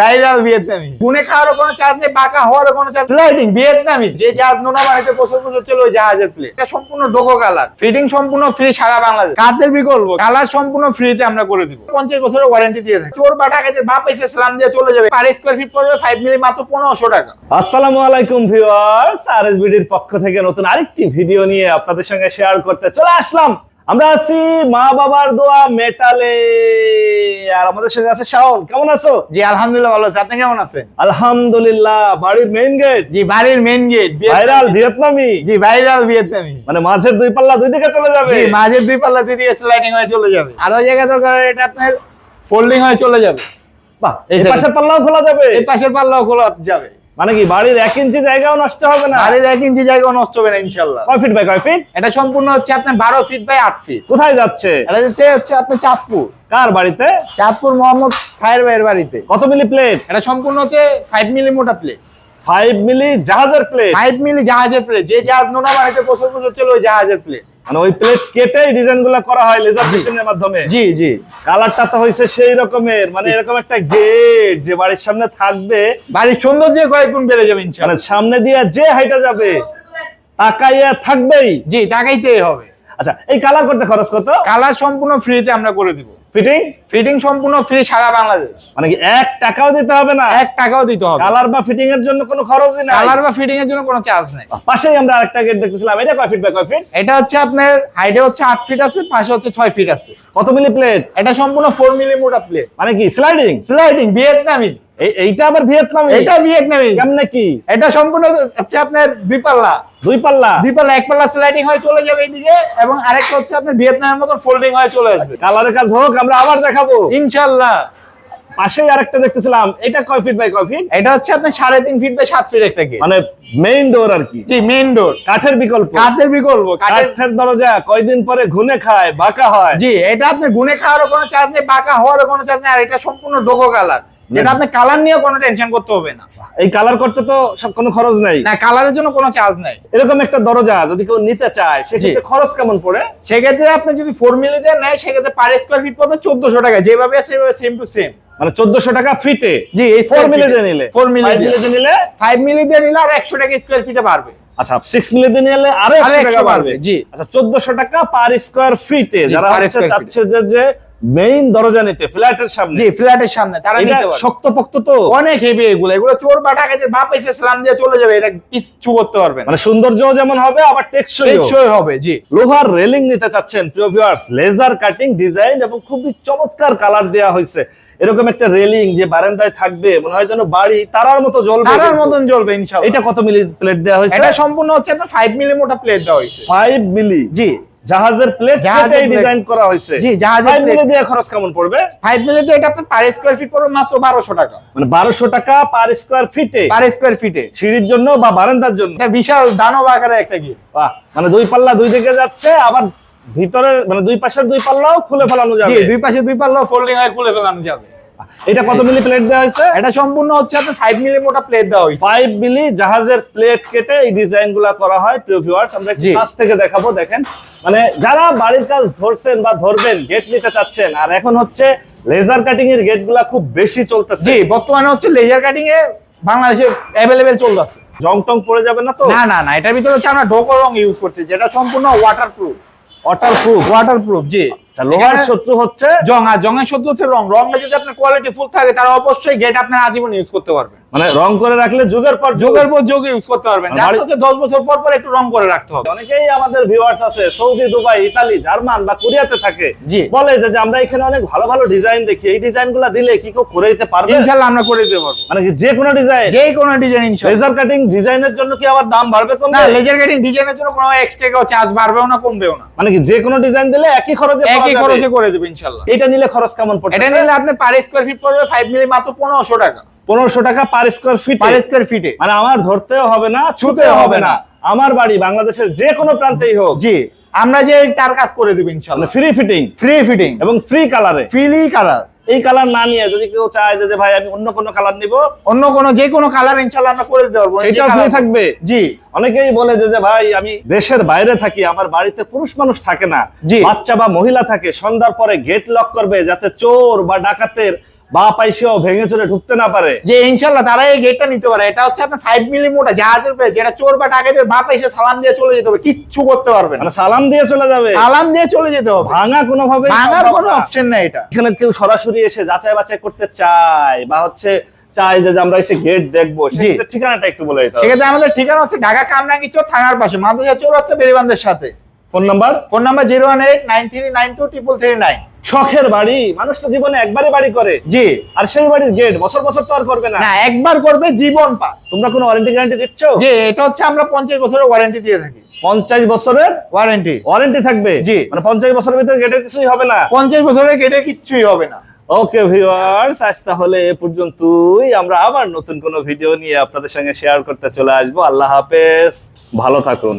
Viral ভিয়েতনামি গুনে খাওয়ারও কোনো চার্জ নেই, বাঁকা হওয়ারও কোনো চার্জ। স্লাইডিং ভিয়েতনামি, যে জাহাজ নোনা বানাইতে বছর বছর চলে ওই জাহাজের প্লে। এটা সম্পূর্ণ ডোকো কালার, ফিটিং সম্পূর্ণ ফ্রি সারা বাংলাদেশ। কাজের বিকল্প কালার সম্পূর্ণ ফ্রিতে আমরা করে দিব। 50 বছরের ওয়ারেন্টি দিয়ে থাকি। চোর বা ডাকাতের বাপ এসে সালাম দিয়ে চলে যাবে। পার স্কয়ার ফিট পড়বে 5 মিলি মাত্র 1500 টাকা। আসসালামু আলাইকুম ভিউয়ার্স, আরএসবিডির পক্ষ থেকে নতুন আরেকটি ভিডিও নিয়ে আপনাদের সঙ্গে শেয়ার করতে চলে আসলাম। আমরা আছি মা বাবার দোয়া মেটালে, আর আমাদের সঙ্গে আছে শাওন। কেমন আছো? জি আলহামদুলিল্লাহ ভালো আছি, আপনি কেমন আছেন? আলহামদুলিল্লাহ। বাড়ির মেইন গেট? জি বাড়ির মেইন গেট। ভাইরাল ভিয়েতনামি? জি ভাইরাল ভিয়েতনামি, মানে মাঝের দুই পাল্লা দুই দিকে চলে যাবে? জি মাঝের দুই পাল্লা দিকে স্লাইডিং হয়ে চলে যাবে। আর ওই জায়গা দরকার এটা আপনার ফোল্ডিং হয়ে চলে যাবে। বাহ, এই পাশের পাল্লাও খোলা যাবে? এই পাশের পাল্লাও খোলা যাবে। মানে কি বাড়ির 1 ইঞ্চি জায়গাও নষ্ট হবে না? বাড়ির 1 ইঞ্চি জায়গাও নষ্ট হবে না ইনশাআল্লাহ। কয় ফিট বাই কয় ফিট? এটা সম্পূর্ণ হচ্ছে আপনার 12 ফিট বাই 8 ফিট। কোথায় যাচ্ছে এটা হচ্ছে আপনার চাঁদপুর। কার বাড়িতে? চাঁদপুর মোহাম্মদ খায়ের ভাইয়ের বাড়িতে। কত মিলি প্লেট? এটা সম্পূর্ণ হচ্ছে 5 মিলি মোটা প্লেট। 5 মিলি জাহাজের প্লেট? 5 মিলি জাহাজের প্লেট, যে জাহাজ নোনা বানাইতে বছর বছর চলে ওই জাহাজের প্লেট। মানে ওই প্লেট কেটে ডিজাইন গুলো করা হয় লেজার মেশিনের মাধ্যমে? জি জি। কালারটা তো হইছে সেই রকমের, মানে এরকম একটা গেট যে বাড়ির সামনে থাকবে, বাড়ির সৌন্দর্য কয়েক গুণ বেড়ে যাবে মানে ইনশাআল্লাহ। সামনে দিয়ে যে হাইটা যাবে তাকাইয়া থাকবেই। জি তাকাইতেই হবে। আচ্ছা, এই কালার করতে খরচ কত? কালার সম্পূর্ণ ফ্রিতে আমরা করে দিব। ফিটিং? ফিটিং সম্পূর্ণ ফ্রি সারা বাংলাদেশ। মানে কি 1 টাকাও দিতে হবে না? 1 টাকাও দিতে হবে। কালার বা ফিটিং এর জন্য কোনো খরচই নাই? কালার বা ফিটিং এর জন্য কোনো চার্জ নাই। পাশেই আমরা আরেকটা গেট দেখতেছিলাম, এটা কয় ফিট বাই কয় ফিট? এটা হচ্ছে আপনার হাইটে হচ্ছে 8 ফিট আছে, পাশে হচ্ছে 6 ফিট আছে। কত মিলি প্লেট? এটা সম্পূর্ণ 4 মিলি মোটা প্লেট। মানে কি স্লাইডিং? স্লাইডিং ভিয়েতনামি। এইটা আবার ভিয়েতনামি? এটা ভিয়েতনামি। কেমনে কি? এটা সম্পূর্ণ হচ্ছে আপনার দুই পাল্লা। দুই পাল্লা? দুই পাল্লা, এক পাল্লা স্লাইডিং হয়ে চলে যাবে এইদিকে, এবং আরেকটা হচ্ছে আপনার ভিয়েতনামের মতো ফোল্ডিং হয়ে চলে আসবে। কালারের কাজ হোক, আমরা আবার দেখাবো ইনশাআল্লাহ। পাশেই আরেকটা দেখতেছিলাম, এটা কয় ফিট বাই কয় ফিট? এটা হচ্ছে আপনার 3.5 ফিট বাই 7 ফিট একটা গেট। মানে মেইন ডোর আর কি? জি মেইন ডোর। কাঠের বিকল্প? কাঠের বিকল্প। কাঠের দরজা কয়দিন পরে ঘুনে খায়, বাঁকা হয়? জি, এটা আপনি গুনে খাওয়ারও কোনো চার্জ নেই, বাঁকা হওয়ারও কোনো চার্জ নেই। আর এটা সম্পূর্ণ ডোকো কালার, যেটা আপনি কালার নিয়ে কোনো টেনশন করতে হবে না। এই কালার করতে তো সব কোনো খরচ নাই? না, কালারের জন্য কোনো চার্জ নাই। এরকম একটা দরজা যদি কেউ নিতে চায় সেক্ষেত্রে খরচ কেমন পড়ে? সেক্ষেত্রে আপনি যদি 4 মিলি দিয়ে নেয়, সেক্ষেত্রে পার স্কয়ার ফিট পড়বে 1400 টাকা। যেভাবে আছে সেভাবে সেম টু সেম। মানে 1400 টাকা ফিটে? জি, এই 4 মিলি দিয়ে নিলে? 4 মিলি 5 মিলি দিয়ে নিলে? 5 মিলি দিয়ে নিলে আর 100 টাকা স্কয়ার ফিটে পারবে। আচ্ছা, 6 মিলি দিয়ে নিলে আরো 100 টাকা পারবে? জি। আচ্ছা, 1400 টাকা পার স্কয়ার ফিটে যারা per হচ্ছে square চাচ্ছে যে মেইন দরজা নিতে ফ্ল্যাটের সামনে? জি, ফ্ল্যাটের সামনে তারা এটা নিতে পারে। শক্তপোক্ত তো? অনেক হেভি এগুলো। এগুলো চোর বা ডাকাতের বাপ এসে সালাম দিয়ে চলে যাবে, এটা কিছু করতে পারবে না। মানে সৌন্দর্যও যেমন হবে আবার টেকসই হবে। জি। লোহার রেলিং নিতে চাচ্ছেন প্রিয় ভিউয়ার্স, লেজার কাটিং ডিজাইন এবং খুবই চমৎকার কালার দেয়া হয়েছে। এরকম একটা রেলিং যে বারান্দায় থাকবে, মনে হয় যেন বাড়ি তারার মতো জ্বলবে। তারার মতন জ্বলবে ইনশাআল্লাহ। এটা কত মিলি প্লেট দেয়া হয়েছে? এটা সম্পূর্ণ হচ্ছে আপনার 5 মিলি মোটা প্লেট দেওয়া হয়েছে। 5 মিলি? জি। জাহাজের প্লেট কেটে ডিজাইন করা হয়েছে? জি, জাহাজের 5 মিলি দিয়ে খরচ কেমন পড়বে? 5 মিলি দিয়ে এটা আপনার পার স্কয়ার ফিট পড়বে মাত্র 1200 টাকা। মানে 1200 টাকা পার স্কয়ার ফিটে? পার স্কয়ার ফিটে। সিঁড়ির জন্য বা বারান্দার জন্য? এটা বিশাল দানব আকারের একটা গেট। বাহ, মানে দুই পাল্লা দুই দিকে যাচ্ছে, আবার ভিতরের মানে দুই পাশের দুই পাল্লাও খুলে ফেলানো যাবে? জি, দুই পাশে দুই পাল্লা ফোল্ডিং হয়ে খুলে ফেলানো যাবে। এটা কত মিলি প্লেট দেওয়া হয়েছে? এটা সম্পূর্ণ হচ্ছে আপনার 5 মিলি মোটা প্লেট দেওয়া হয়েছে। 5 মিলি জাহাজের প্লেট কেটে এই ডিজাইনগুলো করা হয় প্রিয় ভিউয়ার্স। আমরা একটু কাছ থেকে দেখাবো। দেখেন, মানে যারা বাড়ির কাজ ধরছেন বা ধরবেন, গেট নিতে চাচ্ছেন, আর এখন হচ্ছে লেজার কাটিং এর গেটগুলা খুব বেশি চলতেছে। জি, বর্তমানে হচ্ছে লেজার কাটিং এ বাংলাদেশে अवेलेबल চলতেছে। জং টং পড়ে যাবে না তো? না না না, এটার ভিতরে হচ্ছে আমরা ডোকো রং ইউজ করছি, যেটা সম্পূর্ণ ওয়াটারপ্রুফ। ওয়াটারপ্রুফ। জি। লোহার শত্রু হচ্ছে জং, আর জংয়ের শত্রু হচ্ছে রং। রংটা যদি আপনার কোয়ালিটি ফুল থাকে, তারা অবশ্যই গেট আপনার আজীবন ইউজ করতে পারবেন। মানে রং করে রাখলে যুগের পর যুগ ইউজ করতে পারবেন। জাস্ট হচ্ছে 10 বছর পর পর একটু রং করে রাখতে হবে। অনেকেই আমাদের ভিউয়ার্স আছে সৌদি, দুবাই, ইতালি, জার্মান বা কোরিয়াতে থাকে, জি। বলে যে আমরা এখানে অনেক ভালো ভালো ডিজাইন দেখি, এই ডিজাইনগুলো দিলে কি কেউ করে দিতে পারবে? ইনশাআল্লাহ আমরা করে দিতে পারবো। মানে কি যে কোনো ডিজাইন? যে কোনো ডিজাইন ইনশাআল্লাহ। লেজার কাটিং ডিজাইনের জন্য কি আবার দাম বাড়বে কমবে? না, লেজার কাটিং ডিজাইনের জন্য কোনো এক্সট্রা কেউ চার্জ বাড়বেও না, কমবেও না। মানে কি যে কোনো ডিজাইন দিলে একই খরচে করে দেব ইনশাআল্লাহ। এটা নিলে খরচ কেমন পড়বে? এটা নিলে আপনি পার স্কয়ার ফিট পড়বে 5 মিলি মাত্র 1500 টাকা। 1500 টাকা per square feet? Per square ফিটে। মানে আমার ধরতেও হবে না, ছুতেও হবে না, আমার বাড়ি বাংলাদেশের যে কোনো প্রান্তেই হোক। জি, আমরা যে তার কাজ করে দেব ইনশাআল্লাহ। Free fitting? ফ্রি ফিটিং এবং ফ্রি কালারে? Free colour. এই কালার না নিয়ে যদি কেউ চায় যে ভাই আমি অন্য কোনো কালার নিব, অন্য কোনো যে কোনো কালার ইনশাআল্লাহ আমরা করে দিতে পারবো। সেটা ফ্রি থাকবে? জি। অনেকেই বলে যে ভাই আমি দেশের বাইরে থাকি, আমার বাড়িতে পুরুষ মানুষ থাকে না, বাচ্চা বা মহিলা থাকে, সন্ধ্যার পরে গেট লক করবে যাতে চোর বা ডাকাতের বা পাইসেও ভেঙে চলে ঢুকতে না পারে। যে ইনশাল্লাহ তারা এই গেটটা নিতে পারে। এটা হচ্ছে আপনার 5 মিলি মোটা জাহাজের প্লেট, যেটা চোর বা ডাকাতের বাপ এসে সালাম দিয়ে চলে যেতে হবে, কিচ্ছু করতে পারবে না। মানে সালাম দিয়ে চলে যাবে, সালাম দিয়ে চলে যেতে হবে, ভাঙা কোনোভাবে ভাঙার কোনো অপশন নাই। এটা এখানে কেউ সরাসরি এসে যাচাই বাছাই করতে চায় বা হচ্ছে চাই যে আমরা এসে গেট দেখবো, সেক্ষেত্রে ঠিকানাটা একটু বলে দিতে হবে। সেক্ষেত্রে আমাদের ঠিকানা হচ্ছে ঢাকা কামরাঙ্গীর চর থানার পাশে মাদ্রাসা চৌরাস্তা বেরিবান্ধের সাথে। Phone number 01893323339। শখের বাড়ি, মানুষ তো জীবনে একবারই বাড়ি করে, জি, আর সেই বাড়ির গেট বছর বছর তো আর করবে না। না একবার করবে জীবন পা। তোমরা কোনো ওয়ারেন্টি গ্যারান্টি দিচ্ছ? জি, এটা হচ্ছে আমরা 50 বছরের ওয়ারেন্টি দিয়ে থাকি। 50 বছরের ওয়ারেন্টি ওয়ারেন্টি থাকবে? জি। মানে 50 বছরের ভিতরে গেটের কিছুই হবে না? 50 বছরের গেটে কিচ্ছুই হবে না। ওকে ভিউয়ার্স, আজ তাহলে এ পর্যন্তই। আমরা আবার নতুন কোনো ভিডিও নিয়ে আপনাদের সঙ্গে শেয়ার করতে চলে আসবো। আল্লাহ হাফেজ, ভালো থাকুন।